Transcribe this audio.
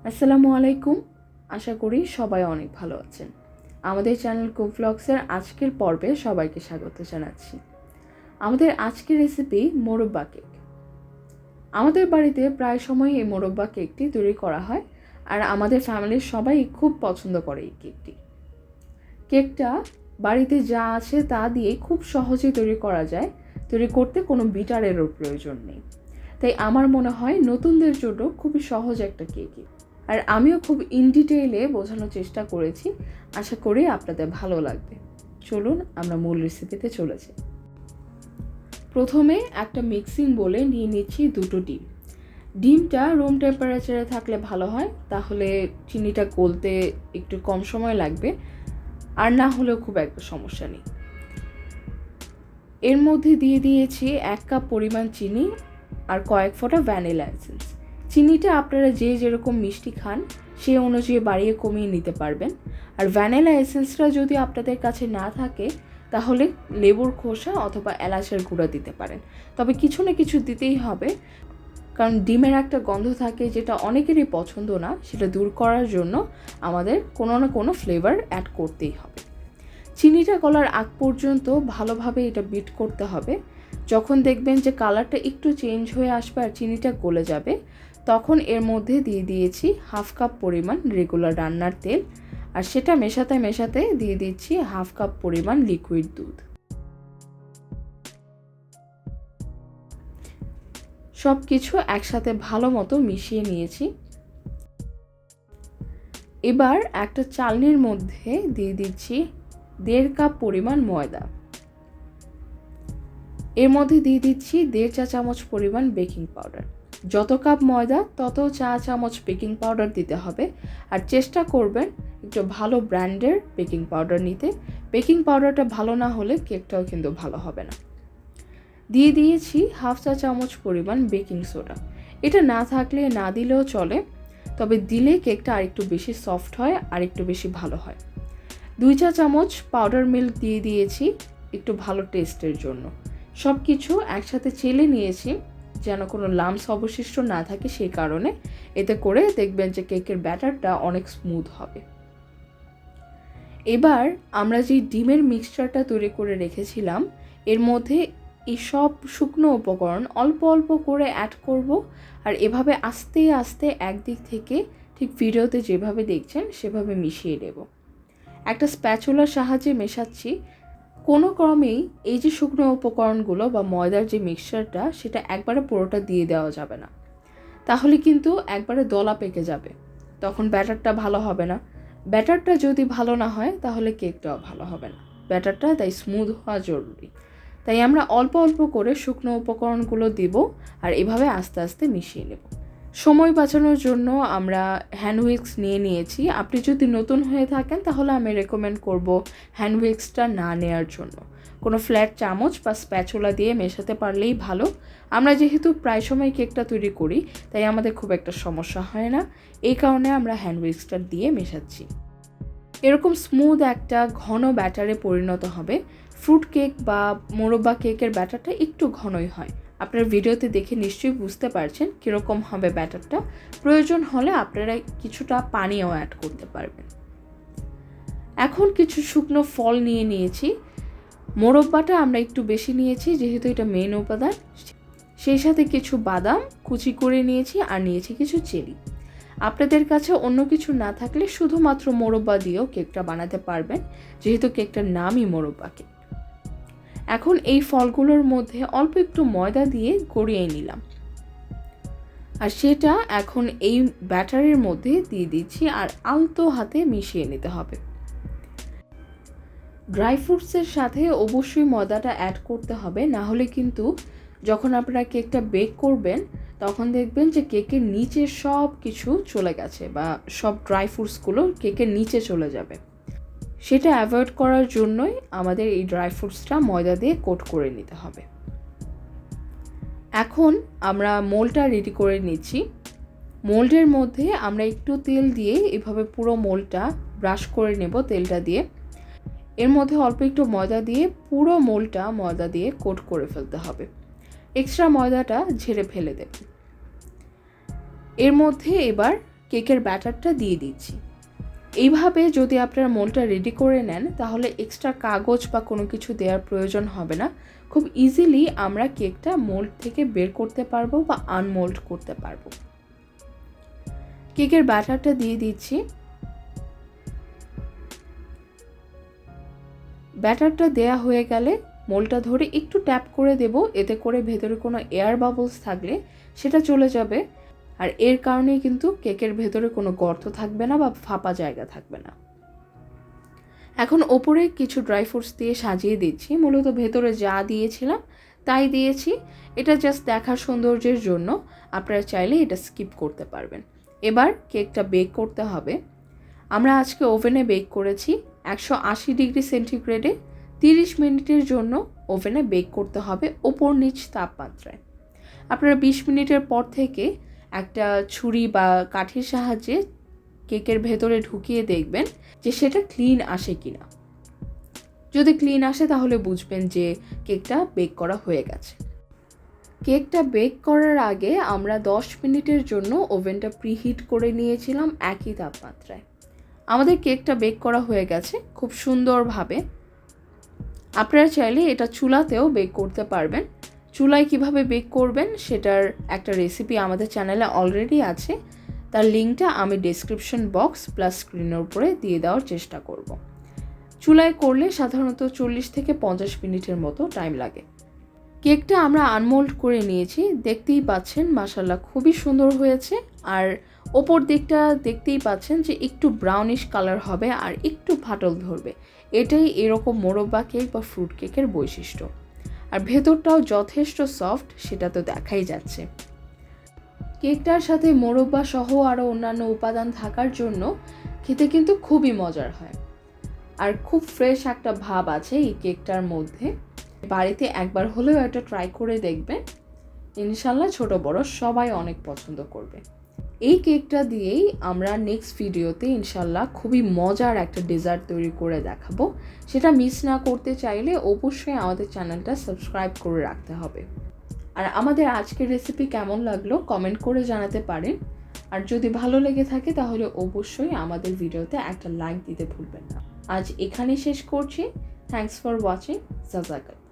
আসসালামু আলাইকুম। আশা করি সবাই অনেক ভালো আছেন। আমাদের চ্যানেল কুক ভ্লগসের আজকের পর্বে সবাইকে স্বাগত জানাচ্ছি। আমাদের আজকের রেসিপি মোরব্বা কেক। আমাদের বাড়িতে প্রায় সময় এই মোরব্বা কেকটি তৈরি করা হয়, আর আমাদের ফ্যামিলির সবাই খুব পছন্দ করে এই কেকটি। কেকটা বাড়িতে যা আছে তা দিয়ে খুব সহজেই তৈরি করা যায়। তৈরি করতে কোনো বিটারেরও প্রয়োজন নেই। তাই আমার মনে হয় নতুনদের জন্য খুবই সহজ একটা কেক, আর আমিও খুব ইন ডিটেইলে বোঝানোর চেষ্টা করেছি। আশা করি আপনাদের ভালো লাগবে। চলুন আমরা মূল রেসিপিতে চলে যাই। প্রথমে একটা মিক্সিং বোলে নিয়ে নিচ্ছি 2টো ডিম। ডিমটা রুম টেম্পারেচারে থাকলে ভালো হয়, তাহলে চিনিটা গলতে একটু কম সময় লাগবে, আর না হলেও খুব একটা সমস্যা নেই। এর মধ্যে দিয়ে দিয়েছি 1 কাপ পরিমাণ চিনি আর কয়েক ফোঁটা ভ্যানিলা এসেন্স। চিনিটা আপনারা যে যেরকম মিষ্টি খান সেই অনুযায়ী বাড়িয়ে কমিয়ে নিতে পারবেন। আর ভ্যানিলা এসেন্সটা যদি আপনাদের কাছে না থাকে তাহলে লেবুর খোসা অথবা এলাচের গুঁড়া দিতে পারেন। তবে কিছু না কিছু দিতেই হবে, কারণ ডিমের একটা গন্ধ থাকে যেটা অনেকেরই পছন্দ না। সেটা দূর করার জন্য আমাদের কোনো না কোনো ফ্লেভার অ্যাড করতেই হবে। চিনিটা গলার আগ পর্যন্ত ভালোভাবে এটা বিট করতে হবে। যখন দেখবেন যে কালারটা একটু চেঞ্জ হয়ে আসবে আর চিনিটা গলে যাবে, তখন এর মধ্যে দিয়ে দিয়েছি 1/2 কাপ পরিমাণ রেগুলার রান্নার তেল, আর সেটা মেশাতে মেশাতে দিয়ে দিচ্ছি 1/2 কাপ পরিমাণ লিকুইড দুধ। সব কিছু একসাথে ভালো মতো মিশিয়ে নিয়েছি। এবার একটা চালনির মধ্যে দিয়ে দিচ্ছি 1.5 কাপ পরিমাণ ময়দা। এর মধ্যে দিয়ে দিচ্ছি 1.5 চা চামচ পরিমাণ বেকিং পাউডার। যত কাপ ময়দা তত চা চামচ বেকিং পাউডার দিতে হবে, আর চেষ্টা করবেন একটু ভালো ব্র্যান্ডের বেকিং পাউডার নিতে। বেকিং পাউডারটা ভালো না হলে কেকটাও কিন্তু ভালো হবে না। দিয়ে দিয়েছি 1/2 চা চামচ পরিমাণ বেকিং সোডা। এটা না থাকলে না দিলেও চলে, তবে দিলে কেকটা আরেকটু বেশি সফট হয় আর একটু বেশি ভালো হয়। 2 চা চামচ পাউডার মিল্ক দিয়ে দিয়েছি একটু ভালো টেস্টের জন্য। সব কিছু একসাথে চেলে নিয়েছি যেন কোনো লাম্পস অবশিষ্ট না থাকে, সেই কারণে। এতে করে দেখবেন যে কেকের ব্যাটারটা অনেক স্মুথ হবে। এবার আমরা যে ডিমের মিক্সচারটা তৈরি করে রেখেছিলাম এর মধ্যে এই সব শুকনো উপকরণ অল্প অল্প করে অ্যাড করব, আর এভাবে আস্তে আস্তে একদিক থেকে ঠিক ভিডিওতে যেভাবে দেখছেন সেভাবে মিশিয়ে নেব। একটা স্প্যাচুলার সাহায্যে মেশাচ্ছি। কোনো ক্রমেই এই যে শুকনো উপকরণগুলো বা ময়দার যে মিক্সচারটা সেটা একবারে পুরোটা দিয়ে দেওয়া যাবে না, তাহলে কিন্তু একবারে দলা পেকে যাবে, তখন ব্যাটারটা ভালো হবে না। ব্যাটারটা যদি ভালো না হয় তাহলে কেকটাও ভালো হবে না। ব্যাটারটা তাই স্মুথ হওয়া জরুরি। তাই আমরা অল্প অল্প করে শুকনো উপকরণগুলো দিব, আর এভাবে আস্তে আস্তে মিশিয়ে নেব। সময় বাঁচানোর জন্য আমরা হ্যান্ড উইক্স নিয়ে নিয়েছি। আপনি যদি নতুন হয়ে থাকেন তাহলে আমি রেকমেন্ড করব হ্যান্ড উইক্সটা না নেওয়ার জন্য। কোনো ফ্ল্যাট চামচ বা স্প্যাচুলা দিয়ে মেশাতে পারলেই ভালো। আমরা যেহেতু প্রায় সময় কেকটা তৈরি করি তাই আমাদের খুব একটা সমস্যা হয় না, এই কারণে আমরা হ্যান্ড উইক্সটা দিয়ে মেশাচ্ছি। এরকম স্মুথ একটা ঘন ব্যাটারে পরিণত হবে। ফ্রুট কেক বা মোরব্বা কেকের ব্যাটারটা একটু ঘনই হয়। আপনারা ভিডিওতে দেখে নিশ্চয়ই বুঝতে পারছেন কীরকম হবে ব্যাটারটা। প্রয়োজন হলে আপনারা কিছুটা পানিও অ্যাড করতে পারবেন। এখন কিছু শুকনো ফল নিয়ে নিয়েছি। মোরব্বাটা আমরা একটু বেশি নিয়েছি যেহেতু এটা মেন উপাদান। সেই সাথে কিছু বাদাম কুচি করে নিয়েছি, আর নিয়েছি কিছু চেরি। আপনাদের কাছে অন্য কিছু না থাকলে শুধুমাত্র মোরব্বা দিয়েও কেকটা বানাতে পারবেন, যেহেতু কেকটার নামই মোরব্বা কেক। এখন এই ফলগুলোর মধ্যে অল্প একটু ময়দা দিয়ে গড়িয়ে নিলাম, আর সেটা এখন এই ব্যাটারের মধ্যে দিয়ে দিচ্ছি, আর আলতো হাতে মিশিয়ে নিতে হবে। ড্রাই ফ্রুটসের সাথে অবশ্যই ময়দাটা অ্যাড করতে হবে, না হলে কিন্তু যখন আপনারা কেকটা বেক করবেন তখন দেখবেন যে কেকের নিচে সব কিছু চলে গেছে, বা সব ড্রাই ফ্রুটসগুলো কেকের নিচে চলে যাবে। সেটা অ্যাভয়েড করার জন্যই আমাদের এই ড্রাই ফ্রুটসটা ময়দা দিয়ে কোট করে নিতে হবে। এখন আমরা মোল্ডটা রেডি করে নিচ্ছি। মোল্ডের মধ্যে আমরা একটু তেল দিয়ে এভাবে পুরো মোল্ডটা ব্রাশ করে নেব তেলটা দিয়ে। এর মধ্যে অল্প একটু ময়দা দিয়ে পুরো মোল্ডটা ময়দা দিয়ে কোট করে ফেলতে হবে। এক্সট্রা ময়দাটা ঝেড়ে ফেলে দেব। এর মধ্যে এবার কেকের ব্যাটারটা দিয়ে দিচ্ছি। এইভাবে যদি আপনারা মোল্ডটা রেডি করে নেন তাহলে এক্সট্রা কাগজ বা কোনো কিছু দেওয়ার প্রয়োজন হবে না। খুব ইজিলি আমরা কেকটা মোল্ড থেকে বের করতে পারবো বা আনমোল্ড করতে পারবো। কেকের ব্যাটারটা দিয়ে দিচ্ছি। ব্যাটারটা দেয়া হয়ে গেলে মোল্ডটা ধরে একটু ট্যাপ করে দেব, এতে করে ভেতরে কোনো এয়ার বাবলস থাকলে সেটা চলে যাবে। আর এর কারণেই কিন্তু কেকের ভেতরে কোনো গর্ত থাকবে না বা ফাঁপা জায়গা থাকবে না। এখন ওপরে কিছু ড্রাই ফ্রুটস দিয়ে সাজিয়ে দিচ্ছি। মূলত ভেতরে যা দিয়েছিলাম তাই দিয়েছি। এটা জাস্ট দেখার সৌন্দর্যের জন্য, আপনারা চাইলে এটা স্কিপ করতে পারবেন। এবার কেকটা বেক করতে হবে। আমরা আজকে ওভেনে বেক করেছি 180 ডিগ্রি সেন্টিগ্রেডে 30 মিনিটের জন্য ওভেনে বেক করতে হবে ওপর নিচ তাপমাত্রায়। আপনারা 20 মিনিটের পর থেকে একটা ছুরি বা কাঠির সাহায্যে কেকের ভেতরে ঢুকিয়ে দেখবেন যে সেটা ক্লিন আসে কিনা। যদি ক্লিন আসে তাহলে বুঝবেন যে কেকটা বেক করা হয়ে গেছে। কেকটা বেক করার আগে আমরা 10 মিনিটের জন্য ওভেনটা প্রিহিট করে নিয়েছিলাম একই তাপমাত্রায়। আমাদের কেকটা বেক করা হয়ে গেছে খুব সুন্দরভাবে। আপনারা চাইলে এটা চুলাতেও বেক করতে পারবেন। চুলায় কিভাবে বেক করবেন সেটার একটা রেসিপি আমাদের চ্যানেলে অলরেডি আছে, তার লিঙ্কটা আমি ডেসক্রিপশন বক্স প্লাস স্ক্রিনের উপরে দিয়ে দেওয়ার চেষ্টা করব। চুলায় করলে সাধারণত 40 থেকে 50 মিনিটের মতো টাইম লাগে। কেকটা আমরা আনমোল্ড করে নিয়েছি, দেখতেই পাচ্ছেন মাশাআল্লাহ খুবই সুন্দর হয়েছে। আর ওপর দিকটা দেখতেই পাচ্ছেন যে একটু ব্রাউনিশ কালার হবে আর একটু ফাটল ধরবে। এটাই এরকম মোরব্বা কেক বা ফ্রুট কেকের বৈশিষ্ট্য। আর ভেতরটাও যথেষ্ট সফট, সেটা তো দেখাই যাচ্ছে। কেকটার সাথে মোরব্বা সহ আরও অন্যান্য উপাদান থাকার জন্য খেতে কিন্তু খুবই মজার হয়। আর খুব ফ্রেশ একটা ভাব আছে এই কেকটার মধ্যে। বাড়িতে একবার হলেও এটা ট্রাই করে দেখবেন, ইনশাল্লাহ ছোট বড় সবাই অনেক পছন্দ করবে। এই কেকটা দিয়েই আমরা নেক্সট ভিডিওতে ইনশাল্লাহ খুবই মজার একটা ডেজার্ট তৈরি করে দেখাবো। সেটা মিস না করতে চাইলে অবশ্যই আমাদের চ্যানেলটা সাবস্ক্রাইব করে রাখতে হবে। আর আমাদের আজকের রেসিপি কেমন লাগলো কমেন্ট করে জানাতে পারেন। আর যদি ভালো লেগে থাকে তাহলে অবশ্যই আমাদের ভিডিওতে একটা লাইক দিতে ভুলবেন না। আজ এখানে শেষ করছি। Thanks for watching. জাযাকাল্লাহ।